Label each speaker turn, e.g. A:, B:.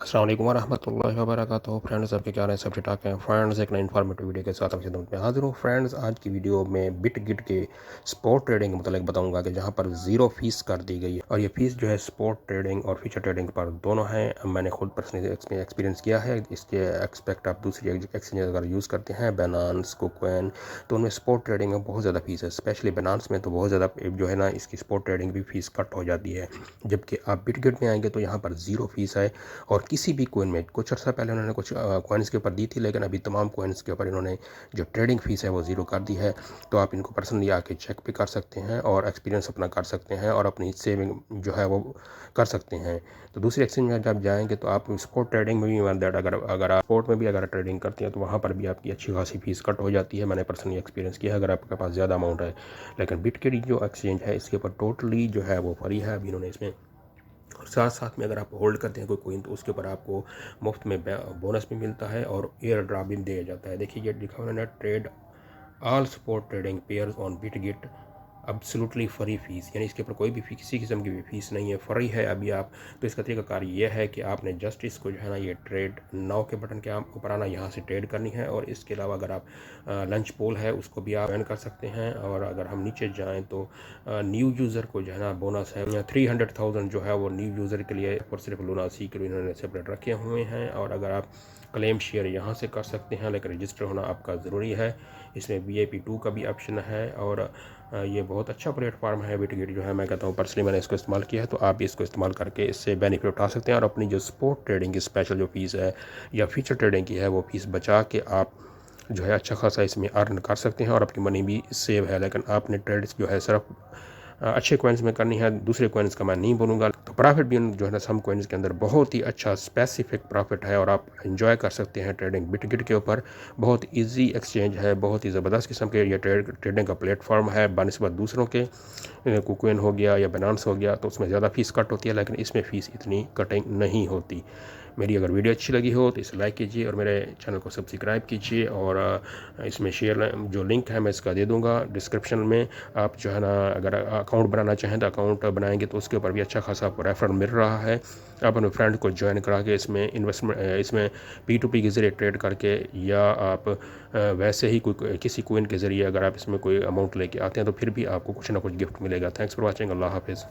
A: अस्सलाम वालेकुम वरहमतुल्लाहि वबरकातुहू। फ्रेंड्स, आपके क्या रहे हैं? सब ठीक ठाक हैं? फ्रेंड्स, एक नई इन्फॉर्मेटिव वीडियो के साथ आपकी खिदमत में हाजिर हूँ। फ्रेंड्स, आज की वीडियो में बिटगिट के स्पॉट ट्रेडिंग के मतलब बताऊंगा कि जहां पर ज़ीरो फीस कर दी गई है, और ये फीस जो है स्पॉट ट्रेडिंग और फ्यूचर ट्रेडिंग पर दोनों है। मैंने खुद पर्सनली एक्सपीरियंस किया है। इसके एक्सपेक्ट आप दूसरी एक्सचेंज अगर यूज़ करते हैं, बाइनेंस, कुकॉइन, तो उनमें स्पॉट ट्रेडिंग में बहुत ज़्यादा फीस है। स्पेशली बाइनेंस में तो बहुत ज़्यादा जो है ना, इसकी स्पॉट ट्रेडिंग भी फीस कट हो जाती है। जबकि आप बिटगिट में आएंगे तो यहाँ पर ज़ीरो फीस है। और किसी भी कोइन में कुछ अर्सा पहले उन्होंने कुछ कॉइन्स के ऊपर दी थी, लेकिन अभी तमाम कॉइन्स के ऊपर इन्होंने जो ट्रेडिंग फीस है वो ज़ीरो कर दी है। तो आप इनको पर्सनली आके चेक भी कर सकते हैं और एक्सपीरियंस अपना कर सकते हैं और अपनी सेविंग जो है वो कर सकते हैं। तो दूसरी एक्सचेंज में जब जाएंगे तो आप स्पॉट ट्रेडिंग में भी दैट अगर आप स्पॉट में भी अगर ट्रेडिंग करते हैं तो वहाँ पर भी आपकी अच्छी खासी फीस कट हो जाती है। मैंने पर्सनली एक्सपीरियंस किया है अगर आपके पास ज़्यादा अमाउंट है। लेकिन बिटकिट जो एक्सचेंज है इसके ऊपर टोटली जो है वो फ्री है। अभी इन्होंने इसमें और साथ साथ में अगर आप होल्ड करते हैं कोई कोइन तो उसके ऊपर आपको मुफ्त में बोनस भी मिलता है और एयर ड्रॉप भी दिया जाता है। देखिए ये लिखा हुआ है, trade all spot trading pairs on Bitget absolutely free fees, यानी इसके ऊपर कोई भी किसी किस्म की भी फीस नहीं है, फ्री है अभी आप। तो इसका तरीकाकार ये है कि आपने जस्ट इसको जो है ना, ये ट्रेड नाउ के बटन के ऊपर आना, यहाँ से ट्रेड करनी है। और इसके अलावा अगर आप लंच पोल है उसको भी आप ज्वाइन कर सकते हैं। और अगर हम नीचे जाएँ तो न्यू यूज़र को जो है ना बोनस है 300,000 जो है वो न्यू यूज़र के लिए और सिर्फ लूनासी के लिए इन्होंने सेपरेट रखे हुए हैं। और अगर आप क्लेम शेयर यहाँ से कर सकते हैं, लेकिन रजिस्टर होना आपका ज़रूरी है। इसमें VIP2 का भी ऑप्शन है। और ये बहुत अच्छा प्लेटफॉर्म है बिटगिट जो है। मैं कहता हूँ पर्सनली मैंने इसको इस्तेमाल किया है, तो आप भी इसको इस्तेमाल करके इससे बेनिफिट उठा सकते हैं और अपनी जो स्पॉट ट्रेडिंग की स्पेशल जो फीस है या फ्यूचर ट्रेडिंग की है वो फीस बचा के आप जो है अच्छा खासा इसमें अर्न कर सकते हैं और अपनी मनी भी सेव है। लेकिन आपने ट्रेड्स जो है सिर्फ अच्छे कॉइन्स में करनी है, दूसरे कॉइन्स का मैं नहीं बोलूँगा। तो प्रॉफिट भी जो है ना सम कॉइन्स के अंदर बहुत ही अच्छा स्पेसिफिक प्रॉफिट है और आप एंजॉय कर सकते हैं ट्रेडिंग बिटगिट के ऊपर। बहुत इजी एक्सचेंज है, बहुत ही ज़बरदस्त किस्म के ये ट्रेडिंग का प्लेटफॉर्म है बनिस्बत दूसरों के। कुकॉइन हो गया या बाइनेंस हो गया तो उसमें ज़्यादा फ़ीस कट होती है, लेकिन इसमें फ़ीस इतनी कटिंग नहीं होती। मेरी अगर वीडियो अच्छी लगी हो तो इसे लाइक कीजिए और मेरे चैनल को सब्सक्राइब कीजिए। और इसमें शेयर जो लिंक है मैं इसका दे दूंगा डिस्क्रिप्शन में। आप जो है ना अगर अकाउंट बनाना चाहें तो अकाउंट बनाएंगे तो उसके ऊपर भी अच्छा खासा आपको रेफरल मिल रहा है। आप अपने फ्रेंड को ज्वाइन करा के इसमें इन्वेस्टमेंट इसमें P2P के ज़रिए ट्रेड करके, या आप वैसे ही कोई किसी कोइन के ज़रिए अगर आप इसमें कोई अमाउंट लेके आते हैं तो फिर भी आपको कुछ ना कुछ गिफ्ट मिलेगा। Thanks for watching. अल्लाह हाफिज़।